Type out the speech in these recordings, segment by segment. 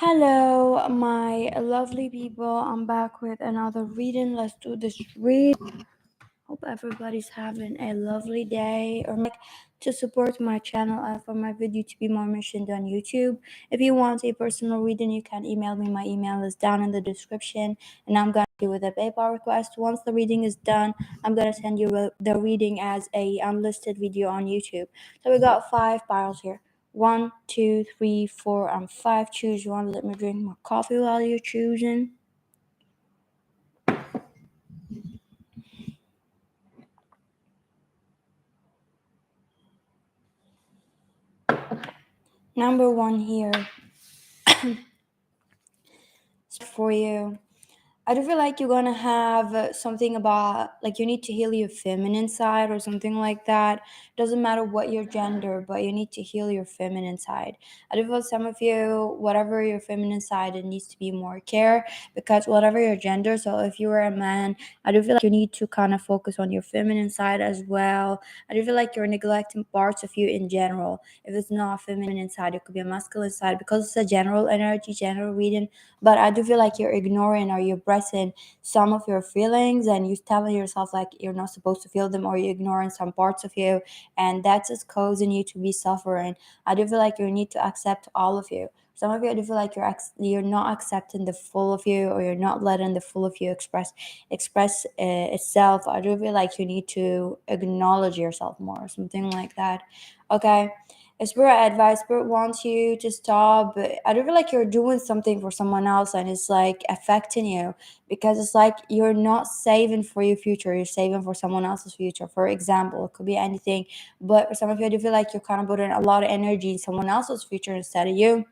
Hello, my lovely people. I'm back with another reading. Let's do this read. Hope everybody's having a lovely day. Or to support my channel and for my video to be more mentioned on YouTube. If you want a personal reading, you can email me. My email is down in the description, and I'm gonna do with a PayPal request. Once the reading is done, I'm gonna send you the reading as a unlisted video on YouTube. So we got 5 piles here. 1, 2, 3, 4, and 5. Choose one. Let me drink my coffee while you're choosing. Number 1 here for you. I do feel like you're gonna have something about like you need to heal your feminine side or something like that. Doesn't matter what your gender, but you need to heal your feminine side. I do feel some of you, whatever your feminine side, it needs to be more care because whatever your gender. So if you were a man, I do feel like you need to kind of focus on your feminine side as well. I do feel like you're neglecting parts of you in general. If it's not a feminine side, it could be a masculine side because it's a general energy, general reading. But I do feel like you're ignoring or you're suppressing some of your feelings and you're telling yourself like you're not supposed to feel them or you're ignoring some parts of you, and that's just causing you to be suffering. I do feel like you need to accept all of you. Some of you, I do feel like you're not accepting the full of you, or you're not letting the full of you express itself. I do feel like you need to acknowledge yourself more, something like that. Okay. Spirit advice, Spirit wants you to stop. But I do feel like you're doing something for someone else and it's like affecting you because it's like you're not saving for your future, you're saving for someone else's future. For example, it could be anything, but for some of you, I do feel like you're kind of putting a lot of energy in someone else's future instead of you.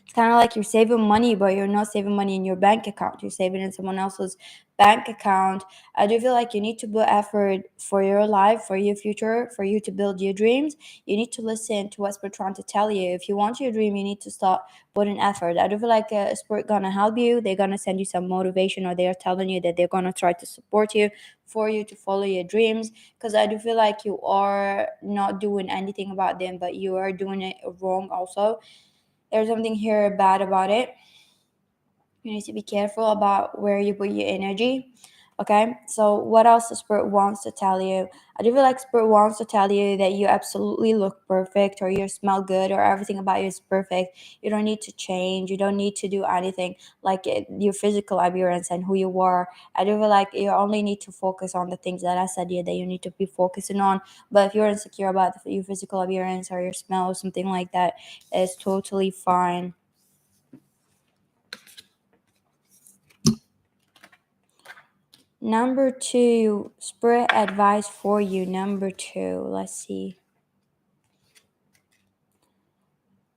It's kind of like you're saving money, but you're not saving money in your bank account. You're saving in someone else's bank account. I do feel like you need to put effort for your life, for your future, for you to build your dreams. You need to listen to what Spirit trying to tell you. If you want your dream, you need to start putting effort. I do feel like Spirit gonna help you. They're gonna send you some motivation, or they are telling you that they're gonna try to support you for you to follow your dreams. Because I do feel like you are not doing anything about them, but you are doing it wrong also. There's something here bad about it. You need to be careful about where you put your energy. Okay, so what else the Spirit wants to tell you? I do feel like Spirit wants to tell you that you absolutely look perfect, or you smell good, or everything about you is perfect. You don't need to change, you don't need to do anything like your physical appearance and who you are. I do feel like you only need to focus on the things that I said here that you need to be focusing on. But if you're insecure about your physical appearance or your smell or something like that, it's totally fine. Number 2, Spirit advice for you. Number 2, let's see.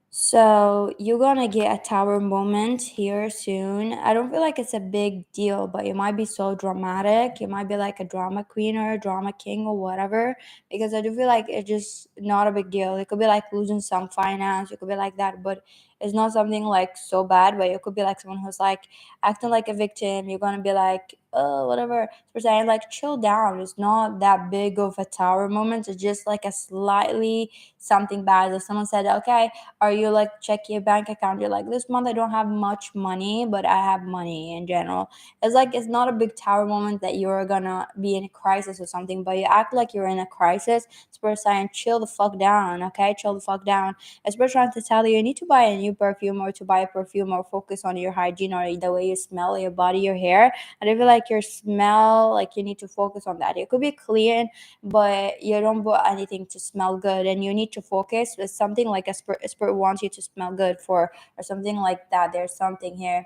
So you're gonna get a tower moment here soon. I don't feel like it's a big deal, but you might be so dramatic. You might be like a drama queen or a drama king or whatever. Because I do feel like it's just not a big deal. It could be like losing some finance. It could be like that, but it's not something like so bad. But it could be like someone who's like acting like a victim. You're gonna be like, oh, whatever. For saying like chill down. It's not that big of a tower moment. It's just like a slightly something bad. If someone said, okay, or you like check your bank account, you're like, this month I don't have much money, but I have money in general. It's like it's not a big tower moment that you're gonna be in a crisis or something, but you act like you're in a crisis. Spirit saying chill the fuck down. Okay, chill the fuck down. Spirit trying to tell you you need to buy a new perfume, or to buy a perfume, or focus on your hygiene, or the way you smell, your body, your hair. And I feel like your smell, like you need to focus on that. It could be clean, but you don't put anything to smell good, and you need to focus with something like a spirit wants you to smell good for, or something like that. There's something here.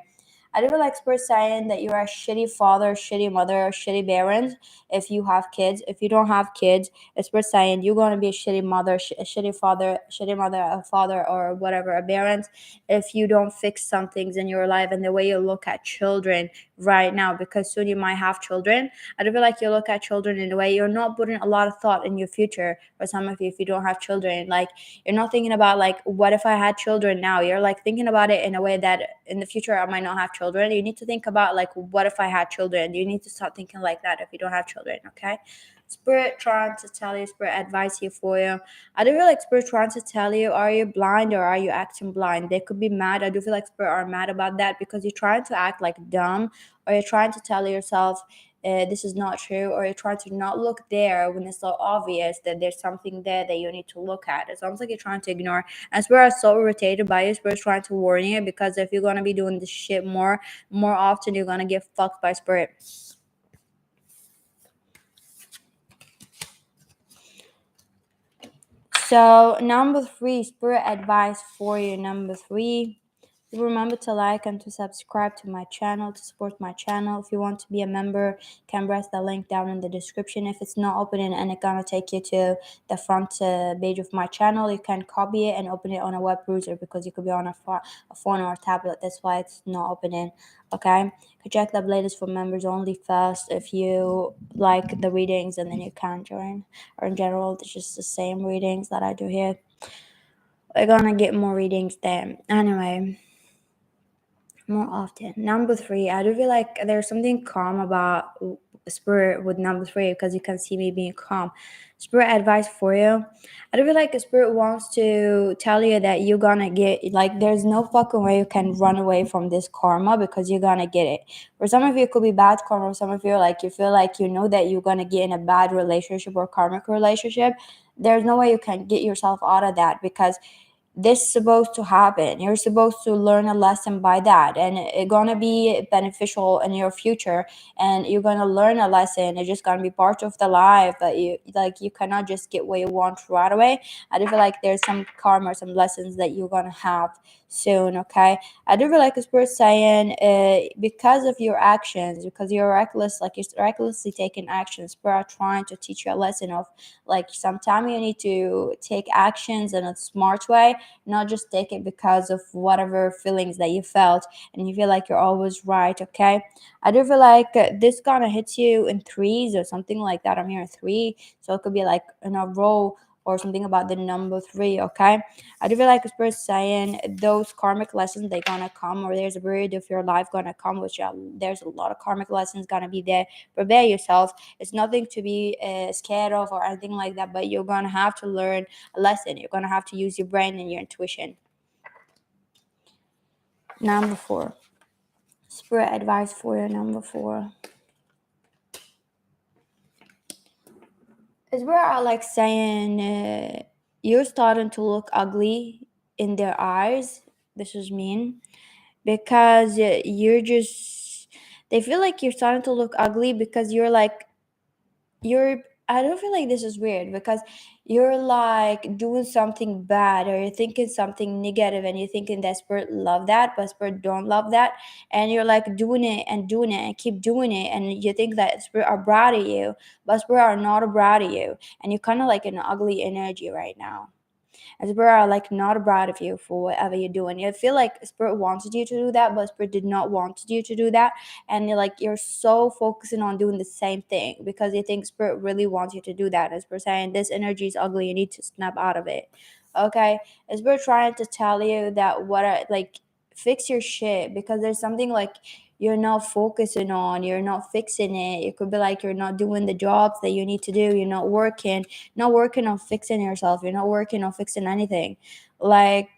I do feel like Spirit saying that you're a shitty father, shitty mother, or shitty parent if you have kids. If you don't have kids, Spirit saying you're gonna be a shitty mother, a shitty father, shitty mother, a father, or whatever, a parent, if you don't fix some things in your life and the way you look at children right now, because soon you might have children. I do feel like you look at children in a way you're not putting a lot of thought in your future. For some of you, if you don't have children, like you're not thinking about like, what if I had children now? You're like thinking about it in a way that in the future I might not have children. You need to think about like, what if I had children? You need to start thinking like that if you don't have children. Okay, Spirit trying to tell you, spirit advice here for you. I do feel like spirit trying to tell you, are you blind or are you acting blind? They could be mad. I do feel like spirit are mad about that because you're trying to act like dumb, or you're trying to tell yourself this is not true, or you're trying to not look there when it's so obvious that there's something there that you need to look at. It's almost like you're trying to ignore. And spirit are so irritated by you. Spirit's trying to warn you, because if you're gonna be doing this shit more often, you're gonna get fucked by spirit. So number 3, spirit advice for you. Number 3, remember to like and to subscribe to my channel to support my channel. If you want to be a member, can press the link down in the description. If it's not opening and it's gonna take you to the front page of my channel, you can copy it and open it on a web browser, because you could be on a phone or a tablet. That's why it's not opening. Okay, you check the playlist for members only first if you like the readings, and then you can join. Or in general, it's just the same readings that I do here. We're gonna get more readings there anyway, more often. Number 3, I do feel like there's something calm about spirit with number 3, because you can see me being calm. Spirit advice for you. I do feel like a spirit wants to tell you that you're gonna get, like, there's no fucking way you can run away from this karma, because you're gonna get it. For some of you, it could be bad karma. For some of you, like, you feel like you know that you're gonna get in a bad relationship or karmic relationship. There's no way you can get yourself out of that, because this is supposed to happen. You're supposed to learn a lesson by that, and it's gonna be beneficial in your future, and you're gonna learn a lesson. It's just gonna be part of the life, but you cannot just get what you want right away. I do feel like there's some karma, some lessons that you're gonna have soon. Okay, I do feel like a spirit saying because of your actions, because you're reckless, like you're recklessly taking actions, spirit are trying to teach you a lesson of, like, sometimes you need to take actions in a smart way, not just take it because of whatever feelings that you felt and you feel like you're always right. Okay, I do feel like this gonna hit you in threes or something like that. I'm hearing 3, so it could be like in a row or something about the number 3. Okay, I do feel like a spirit saying those karmic lessons, they gonna come, or there's a period of your life gonna come, which there's a lot of karmic lessons gonna be there. Prepare yourself. It's nothing to be scared of or anything like that, but you're gonna have to learn a lesson. You're gonna have to use your brain and your intuition. Number 4, spirit advice for you. Number 4 is where I like saying you're starting to look ugly in their eyes. This is mean, because you're just, they feel like you're starting to look ugly because you're like, you're, I don't feel like this is weird, because you're like doing something bad, or you're thinking something negative, and you're thinking that spirit love that, but spirit don't love that, and you're like doing it and doing it and keep doing it, and you think that spirit are proud of you, but spirit are not proud of you, and you're kind of like in an ugly energy right now. And spirit are like not proud of you for whatever you're doing. You feel like spirit wanted you to do that, but spirit did not want you to do that. And you're so focusing on doing the same thing because you think spirit really wants you to do that. And spirit saying this energy is ugly, you need to snap out of it. Okay. And spirit trying to tell you that fix your shit, because there's something like you're not focusing on, you're not fixing it. It could be like you're not doing the jobs that you need to do, you're not working on fixing yourself, you're not working on fixing anything. Like,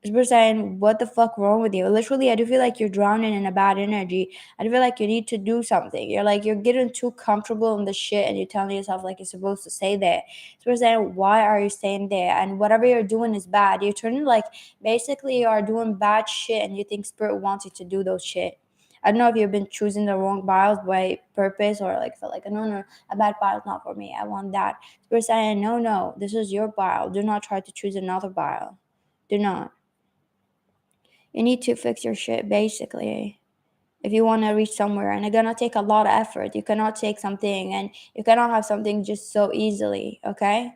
we're saying, what the fuck wrong with you? Literally, I do feel like you're drowning in a bad energy. I do feel like you need to do something. You're getting too comfortable in the shit, and you're telling yourself like you're supposed to stay there. So we're saying, why are you staying there? And whatever you're doing is bad. You're turning like, basically you are doing bad shit, and you think spirit wants you to do those shit. I don't know if you've been choosing the wrong bios by purpose, or like feel like, no, a bad bio is not for me, I want that. We're saying, no, this is your bio. Do not try to choose another bio. Do not. You need to fix your shit, basically, if you want to reach somewhere, and it's gonna take a lot of effort. You cannot take something, and you cannot have something just so easily. Okay,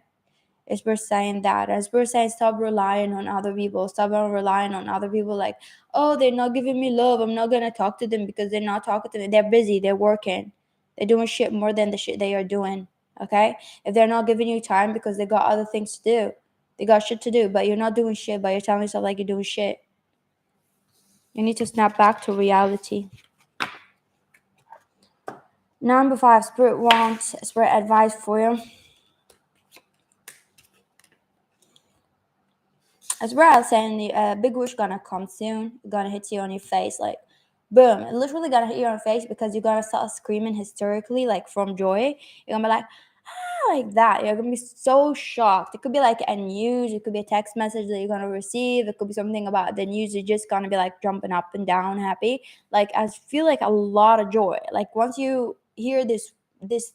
it's worth saying that. It's worth saying, stop relying on other people. Stop relying on other people, like, oh, they're not giving me love, I'm not gonna talk to them because they're not talking to me. They're busy, they're working, they're doing shit more than the shit they are doing. Okay, if they're not giving you time because they got other things to do, they got shit to do, but you're not doing shit, but you're telling yourself like you're doing shit. You need to snap back to reality. Number five, spirit wants spirit advice for you. As where I was saying, the big wish gonna come soon. Gonna hit you on your face, like boom. It literally gonna hit you on your face because you're gonna start screaming hysterically, like from joy. You're gonna be like that. You're gonna be so shocked. It could be like a news, it could be a text message that you're gonna receive, it could be something about the news. You're just gonna be like jumping up and down, happy. Like I feel like a lot of joy. Like once you hear this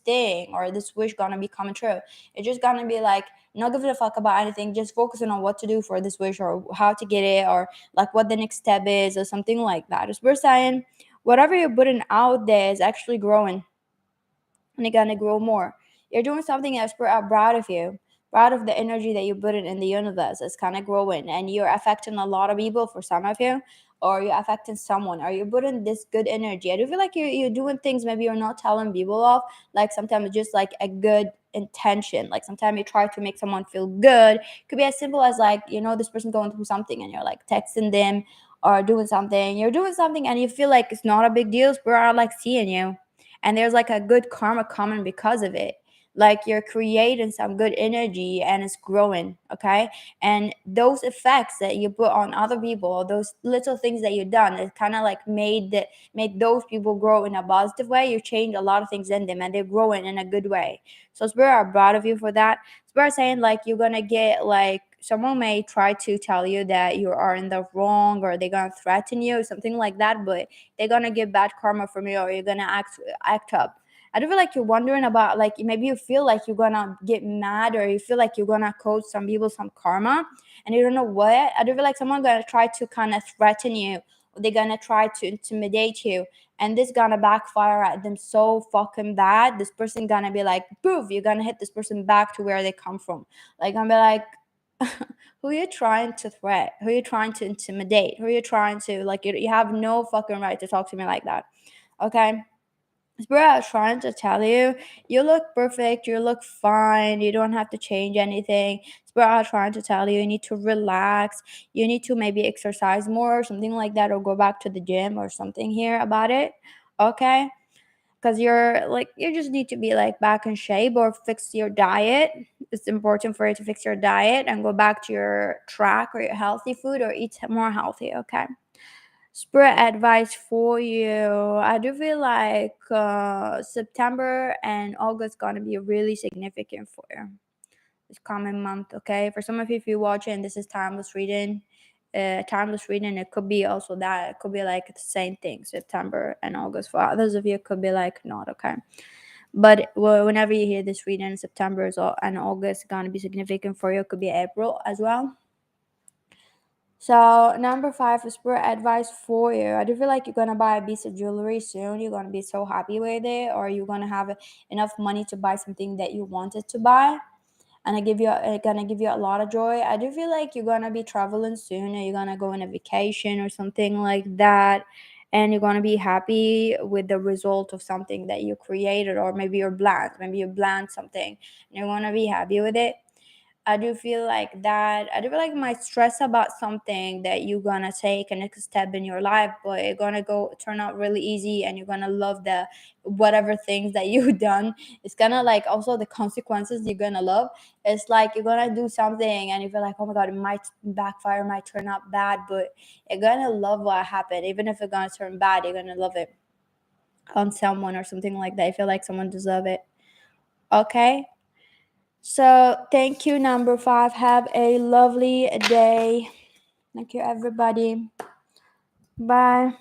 thing or this wish gonna be coming true, it's just gonna be like not giving a fuck about anything, just focusing on what to do for this wish or how to get it or like what the next step is or something like that. Just we're saying whatever you're putting out there is actually growing and you're gonna grow more. You're doing something that's proud of you, proud of the energy that you put in the universe. It's kind of growing, and you're affecting a lot of people. For some of you, or you're affecting someone, or you're putting this good energy. I do feel like you're doing things maybe you're not telling people of. Like sometimes it's just like a good intention. Like sometimes you try to make someone feel good. It could be as simple as like this person going through something, and you're like texting them or doing something. You're doing something, and you feel like it's not a big deal. People are like seeing you and there's like a good karma coming because of it. Like you're creating some good energy and it's growing, okay? And those effects that you put on other people, those little things that you've done, it kind of like made those people grow in a positive way. You change a lot of things in them and they're growing in a good way. So Spirit are proud of you for that. Spirit saying like you're gonna get like someone may try to tell you that you are in the wrong or they're gonna threaten you or something like that, but they're gonna get bad karma from you or you're gonna act up. I do feel like you're wondering about like maybe you feel like you're gonna get mad or you feel like you're gonna cause some people some karma and you don't know what. I do feel like someone's gonna try to kind of threaten you or they're gonna try to intimidate you and this gonna backfire at them so fucking bad. This person gonna be like poof, you're gonna hit this person back to where they come from. Like I'm be like who are you trying to threat? Who are you trying to intimidate? Who are you trying to like? You have no fucking right to talk to me like that. Okay. Spirit is trying to tell you, you look perfect, you look fine, you don't have to change anything. Spirit is trying to tell you, you need to relax, you need to maybe exercise more or something like that, or go back to the gym or something here about it. Okay, because you're like you just need to be like back in shape or fix your diet. It's important for you to fix your diet and go back to your track or your healthy food or eat more healthy. Okay, spirit advice for you. I do feel like September and August gonna be really significant for you this coming month. Okay, for some of you, if you're watching, this is timeless reading. Timeless reading, it could be also that it could be like the same thing, September and August. For others of you, it could be like not. Okay, but whenever you hear this reading, September and August gonna be significant for you. It could be April as well. So number five is spirit advice for you. I do feel like you're gonna buy a piece of jewelry soon. You're gonna be so happy with it, or you're gonna have enough money to buy something that you wanted to buy and gonna give you a lot of joy. I do feel like you're gonna be traveling soon, or you're gonna go on a vacation or something like that, and you're gonna be happy with the result of something that you created, or maybe you planned something, and you wanna be happy with it. I do feel like that. I do feel like you might stress about something that you're gonna take a next step in your life, but it's gonna go turn out really easy, and you're gonna love the whatever things that you've done. It's gonna like also the consequences you're gonna love. It's like you're gonna do something, and you feel like, oh my god, it might backfire, might turn out bad, but you're gonna love what happened, even if it's gonna turn bad. You're gonna love it on someone or something like that. I feel like someone deserve it. Okay. So thank you, number five. Have a lovely day. Thank you, everybody. Bye.